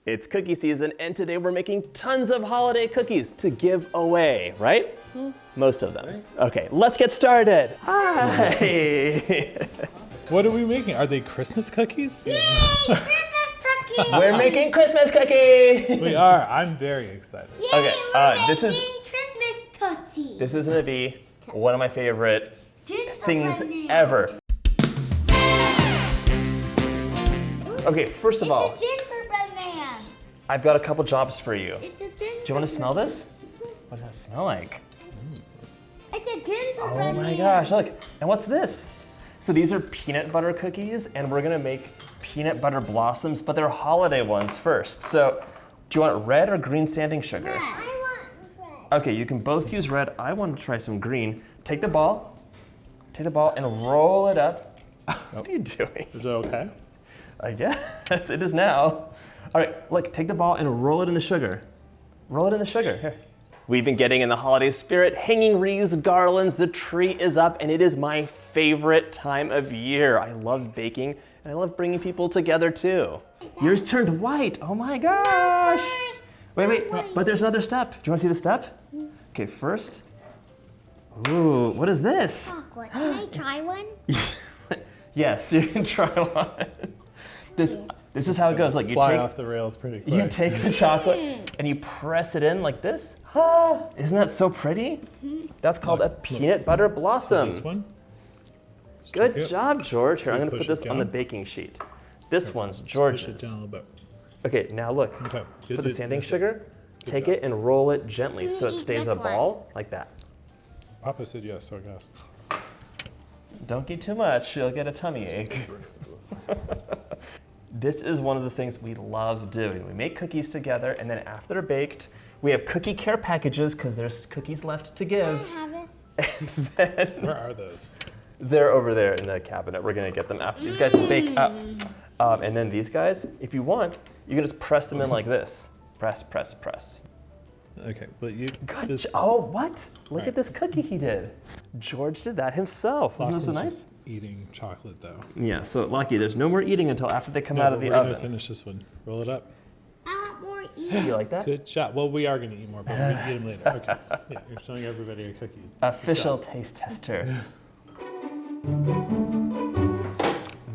It's cookie season, and today we're making tons of holiday cookies to give away, right? Most of them. Okay, let's get started. Hi. What are we making? Are they Christmas cookies? Yay! Christmas cookies! We're making Christmas cookies. We are. I'm very excited. Yay, Okay, we're this is- making Christmas Tootsie. This is gonna be one of my favorite Gingerbread things man. ever. Okay, first of all, It's a gingerbread man. I've got a couple jobs for you. It's a gingerbread. Do you want to smell this? What does that smell like? It's a gingerbread Oh my man. gosh, look. And what's this? So these are peanut butter cookies, and we're gonna make peanut butter blossoms, but they're holiday ones first. So, do you want red or green standing sugar? Red. I want red. Okay, you can both use red. I want to try some green. Take the ball and roll it up. What are you doing? Is it okay? I guess it is now. All right, look, take the ball and roll it in the sugar. Roll it in the sugar, here. We've been getting in the holiday spirit, hanging wreaths, garlands, the tree is up, and it is my favorite time of year. I love baking, and I love bringing people together too. Yours turned white, oh my gosh. Wait, but there's another step. Do you wanna see the step? Okay, first. Ooh, what is this? Chocolate. Can I try one? Yes, you can try one. This is how it goes. Like you Fly take off the rails pretty quick. you take the chocolate and you press it in like this. Isn't that so pretty? That's called a peanut butter blossom. This one? Good job, George. Here, I'm you gonna put push this it on the down? baking sheet. This one's Push George's. it down a little bit. Okay, now look. Okay. For the sanding That's it. sugar, take job. it and roll it gently so it eat stays this a ball like that. Papa said yes, so I guess. Don't eat too much, you'll get a tummy ache. This is one of the things we love doing. We make cookies together, and then after they're baked, we have cookie care packages because there's cookies left to give. Can I have this? And then Where are those? they're over there in the cabinet. We're gonna get them after these guys bake up. And then these guys, if you want, you can just press them in like this. Press, press, press. Okay, but you. Good this- Oh, what? Look Right. at this cookie he did. George did that himself. Isn't that so Lachlan's nice? just eating chocolate though. Yeah, so lucky, there's no more eating until after they come No, out of but the we're gonna oven. finish this one. Roll it up. I want more You like that? Good job. Well, we are gonna eat more, but we're gonna eat them later. Okay. Yeah, you're showing everybody a cookie. Official taste tester.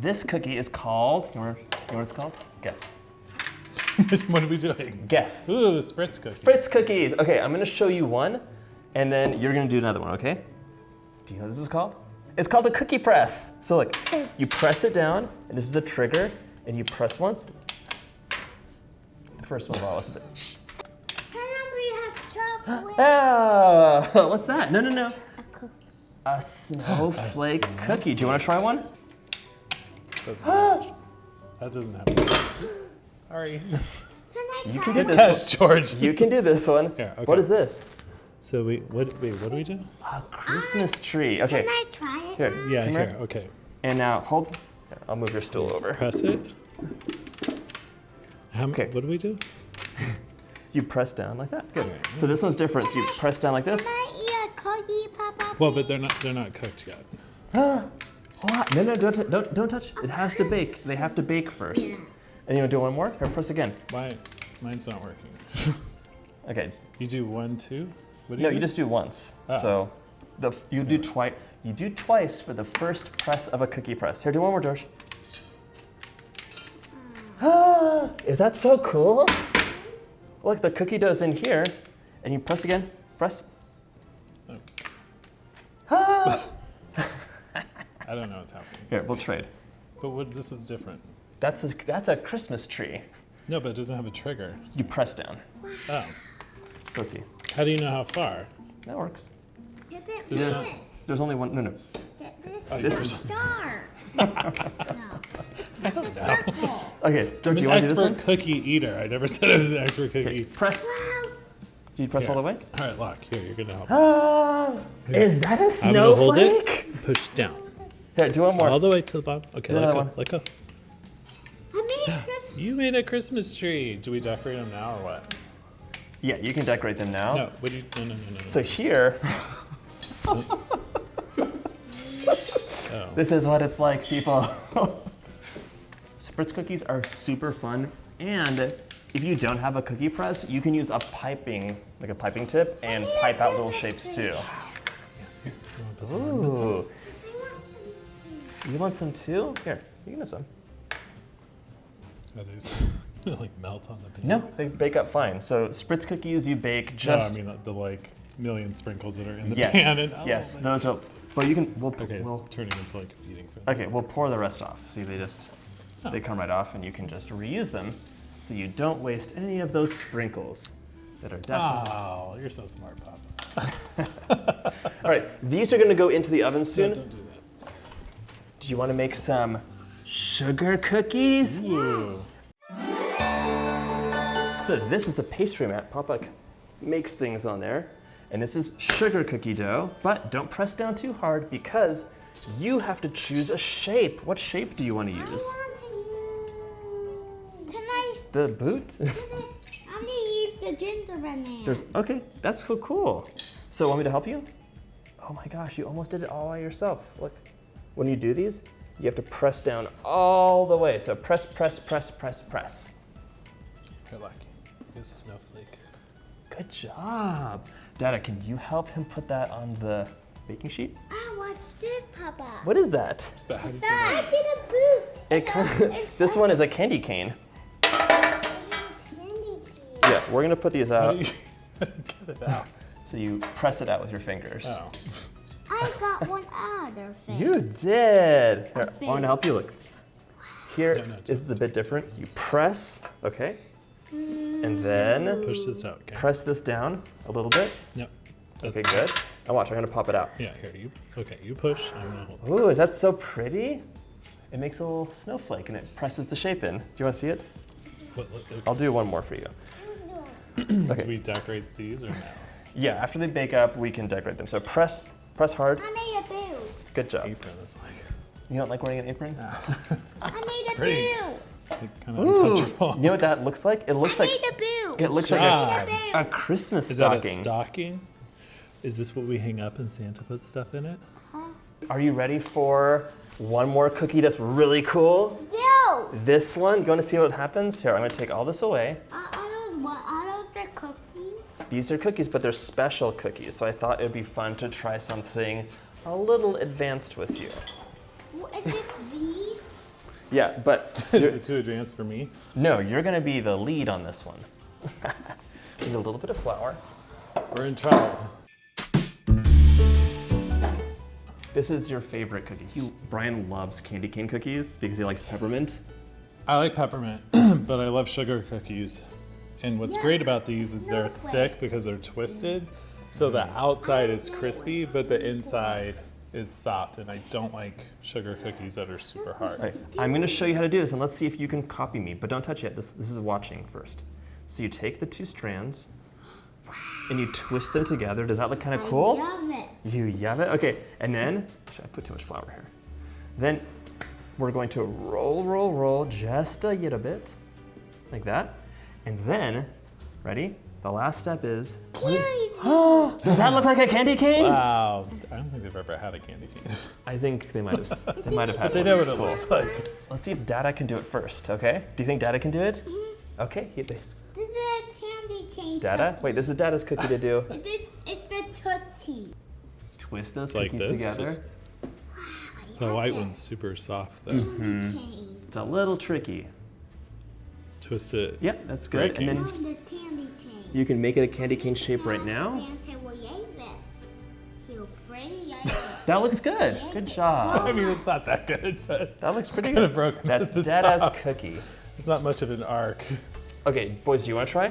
This cookie is called, you know what it's called? Guess. What are we doing? Guess. Ooh, Spritz cookies. Spritz Cookies. Okay, I'm gonna show you one, and then you're gonna do another one, okay? Do you know what this is called? It's called a cookie press. So look, you press it down, and this is a trigger, and you press once. The first one was a bit. Can we have chocolate? Oh, what's that? No. A cookie. A snowflake cookie. Do you wanna try one? That doesn't happen. Sorry. Can I You try can do one? this Yes, George. one. You can do this one. Here, okay. What is this? So what do we do? A Christmas tree. Okay. Can I try it? Here. now? Yeah, Come here. Okay. And now hold. Here, I'll move your stool over. Press it. Okay. What do we do? You press down like that. Good. So this one's different. So you press down like this. Can I eat a cookie, Papa? Well, but they're not cooked yet. What? No, don't touch. It has to bake. They have to bake first. And you want to do one more? Here, press again. Why? Mine's not working. Okay. You do 1, 2. What do No, do? you just do once. Ah. So you do twice. You do twice for the first press of a cookie press. Here, do one more, George. Is that so cool? Look, the cookie dough's in here, and you press again. Press. I don't know what's happening. Here, we'll trade. But this is different. That's a Christmas tree. No, but it doesn't have a trigger. You press down. Oh. So let's see. How do you know how far? That works. Did it There's, fit? there's only one. No. Oh, This yours. is a star. No. That's a circle. Okay, George, I'm you an want to do this one? expert cookie eater. I never said I was an expert cookie. Okay, press. Wow. Do you press Here. all the way? All right, Locke, here, you're gonna help. Is that a I'm gonna hold snowflake? it, push down. Here, do one more. All the way to the bottom. Okay, Do let another go, one. let go. I made it. You made a Christmas tree. Do we decorate them now or what? Yeah, you can decorate them now. No, what do you, no. So here, Oh. this is what it's like, people. Spritz cookies are super fun, and if you don't have a cookie press, you can use a piping tip, and pipe out little shapes too. You wanna put some ornaments on it? Ooh. You want some too? Here, you can have some. Are these like melt on the pan? No, they bake up fine. So Spritz cookies, you bake No, just. I mean the like million sprinkles that are in the Yes, pan. And, yes, my those are. gosh. But you can. Okay, We'll it's turning into like a feeding frenzy. okay, we'll pour the rest off. See, they come right off, and you can just reuse them, so you don't waste any of those sprinkles that are definitely. Oh, you're so smart, Papa. All right, these are going to go into the oven soon. Don't do that. Do you want to make some sugar cookies? Ooh. So this is a pastry mat. Papa makes things on there. And this is sugar cookie dough, but don't press down too hard because you have to choose a shape. What shape do you want to use? Can I? The boot? I'm gonna use the gingerbread man. Okay, that's so cool. So want me to help you? Oh my gosh, you almost did it all by yourself. Look, when you do these, you have to press down all the way. So press, press, press, press, press. You're lucky. Here's a snowflake. Good job. Dada, can you help him put that on the baking sheet? Ah, what's this, Papa? What is that? But how do you I did a boot. This one is a candy cane. Candy Yeah, we're gonna put these How out. do you get it out? So you press it out with your fingers. Oh. I got one other thing. You did. Here, Okay. I want to help you. Look. Here, No, this is a bit different. You press, okay, and then Push this out, okay? press this down a little bit. Yep. Okay, good. Now watch, I'm gonna pop it out. Yeah, here, you push, I'm gonna hold. Ooh, is that so pretty? It makes a little snowflake and it presses the shape in. Do you want to see it? Okay. I'll do one more for you. Do Okay. we decorate these or no? Yeah, after they bake up, we can decorate them. So press hard. I made a boot. Good job. Apron is like, You don't like wearing an apron? I made a Pretty. boot. kind of Ooh, uncomfortable. you know what that looks like? It looks I like made a boot. it looks Job. like I made a a boot. Christmas Is that a stocking. stocking? Is this what we hang up and Santa puts stuff in it? Are you ready for one more cookie that's really cool? No. This one. You want to see what happens? Here, I'm going to take all this away. Are those the cookies? These are cookies, but they're special cookies. So I thought it would be fun to try something a little advanced with you. Is it these? Yeah, but Is you're- it too advanced for me? no, you're going to be the lead on this one. Need a little bit of flour. We're in trouble. This is your favorite cookie. Brian loves candy cane cookies because he likes peppermint. I like peppermint, but I love sugar cookies. And what's great about these is they're thick because they're twisted. So the outside is crispy, but the inside is soft. And I don't like sugar cookies that are super hard. All right, I'm going to show you how to do this, and let's see if you can copy me. But don't touch it. This is watching first. So you take the two strands, and you twist them together. Does that look kind of cool? Love it. You love it? Okay, and then, should I put too much flour here? Then we're going to roll just a little bit, like that. And then, ready? The last step is, does that look like a candy cane? Wow, I don't think they've ever had a candy cane. I think they might have. They might have had They one know in what it school. looks like. Let's see if Dada can do it first. Okay? Do you think Dada can do it? Okay. This is a candy cane. Dada? cookie. Wait, this is Dada's cookie to do. It's a Tootsie. Twist those Like cookies this, together. just- The white one's super soft though. Cane. It's a little tricky. Twist it. Yep, that's good. Breaking. And Oh, then the candy cane. you can make it a candy cane shape right now. Santa will yave it. He'll pretty yave it. That looks good. Good job. I mean, it's not that good, but That looks pretty kinda good. broken That's at the Dada's top. cookie. there's not much of an arc. Okay, boys, do you want to try?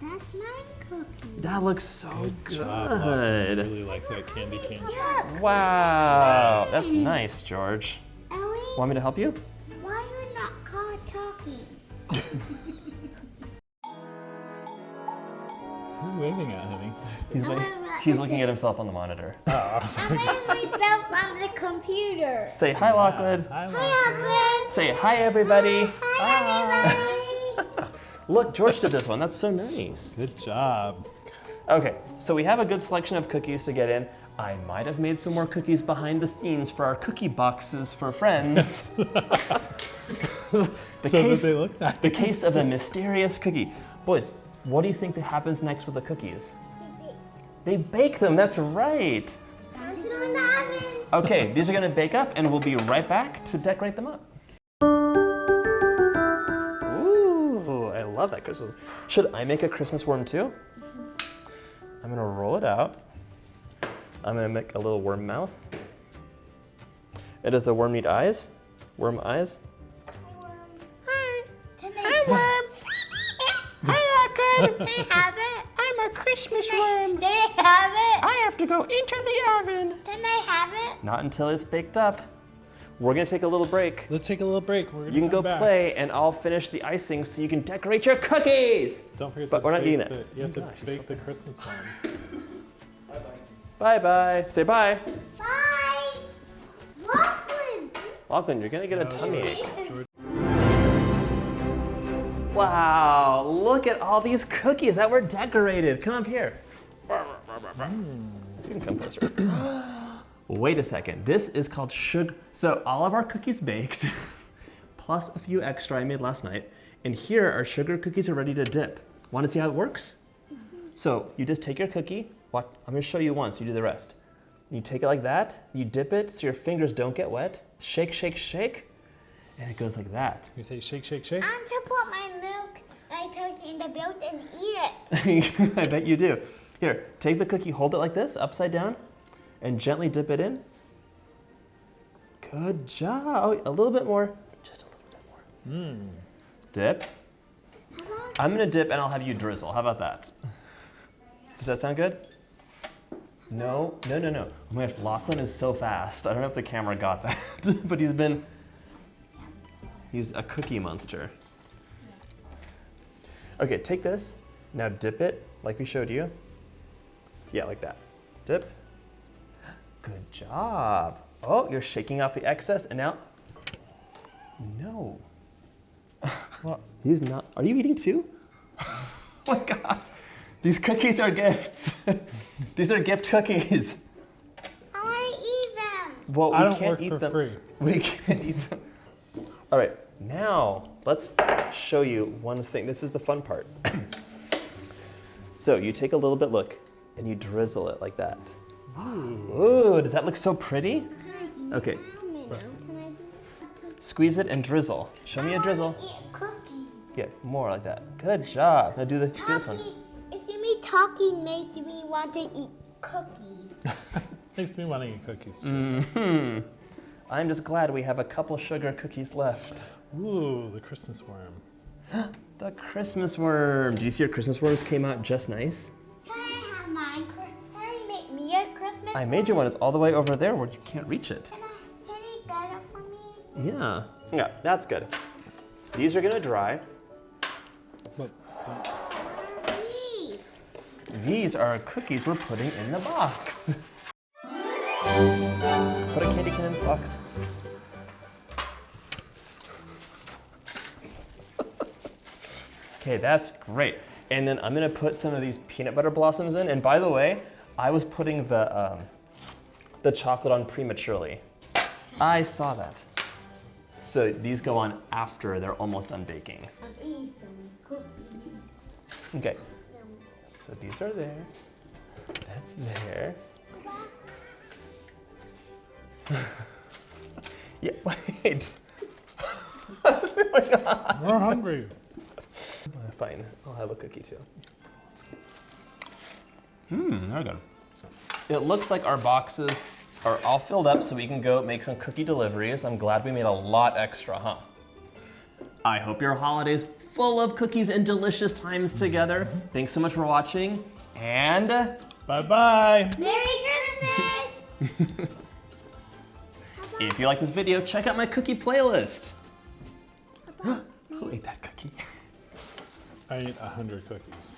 That's my cookie. That looks so good. I really like that candy cane. Look, Wow, that's nice, George. Ellie, Want me to help you? why are you not caught talking? Who are you waving at, honey? He's looking at himself on the monitor. I made myself on the computer. Say hi, Lachlan. Hi, Hi, Lachlan. Say hi, everybody. Hi, everybody. Look, George did this one. That's so nice. Good job. Okay, so we have a good selection of cookies to get in. I might have made some more cookies behind the scenes for our cookie boxes for friends. the So case, that they look nice. the case of a mysterious cookie. Boys, what do you think that happens next with the cookies? They bake them, that's right. Time to go in the oven. Okay, these are gonna bake up and we'll be right back to decorate them up. Ooh, I love that Christmas. Should I make a Christmas worm too? I'm gonna roll it out. I'm gonna make a little worm mouth. And does the worm need eyes? Worm eyes? Hi. Hi, worm. Hi, Lachlan. Can I have it? I'm a Christmas worm. Can I have it? I have to go into the oven. Can I have it? Not until it's baked up. We're gonna take a little break. Let's take a little break. We're gonna You can go come back. play and I'll finish the icing so you can decorate your cookies. Don't forget But to we're not bake eating that. You have to Gosh, bake the Christmas one. Bye-bye. Say bye. Bye. Lachlan. Lachlan, you're gonna get a tummy ache. George. Wow, look at all these cookies that were decorated. Come up here. You can come closer. Wait a second, this is called sugar. So all of our cookies baked, plus a few extra I made last night. And here our sugar cookies are ready to dip. Wanna see how it works? So you just take your cookie, I'm gonna show you once, you do the rest. You take it like that, you dip it so your fingers don't get wet. Shake, shake, shake, and it goes like that. You say shake, shake, shake. I'm to put my milk and I take it in the milk and eat it. I bet you do. Here, take the cookie, hold it like this, upside down, and gently dip it in. Good job. Oh, a little bit more, just a little bit more. Dip. I'm gonna dip and I'll have you drizzle. How about that? Does that sound good? No, no, no, no. Oh my gosh, Lachlan is so fast. I don't know if the camera got that, but he's a cookie monster. Okay, take this, now dip it like we showed you. Yeah, like that. Dip. Good job. Oh, you're shaking off the excess and now, no. Well, he's not, are you eating too? Oh my God, these cookies are gifts. These are gift cookies. I want to eat them. Well, I we don't can't work eat for them. free. We can't eat them. All right, now let's show you one thing. This is the fun part. So you take a little bit, look, and you drizzle it like that. Ooh, does that look so pretty? Okay, squeeze it and drizzle. Show me a drizzle. Eat cookies. Yeah, more like that. Good job. Now do this one. You see me talking makes me want to eat cookies. Makes me want to eat cookies too. I'm just glad we have a couple sugar cookies left. Ooh, the Christmas worm. The Christmas worm. Do you see your Christmas worms came out just nice? Can I have mine? Can you make me a Christmas? I made you one. It's all the way over there where you can't reach it. Can you get it for me? Yeah. Yeah, that's good. These are gonna dry. What? Please. These are cookies we're putting in the box. Put a candy can in this box. Okay, that's great. And then I'm gonna put some of these peanut butter blossoms in. And by the way, I was putting the chocolate on prematurely. I saw that. So these go on after they're almost done baking. I'm eating some cookies. Okay, so these are there. That's there. Yeah, wait. What's going on? We're hungry. Fine, I'll have a cookie too. They're good. It looks like our boxes are all filled up so we can go make some cookie deliveries. I'm glad we made a lot extra, huh? I hope your holiday's full of cookies and delicious times together. Thanks so much for watching, and Bye-bye. Merry Christmas! if you like this video, check out my cookie playlist. Who ate that cookie? I ate 100 cookies.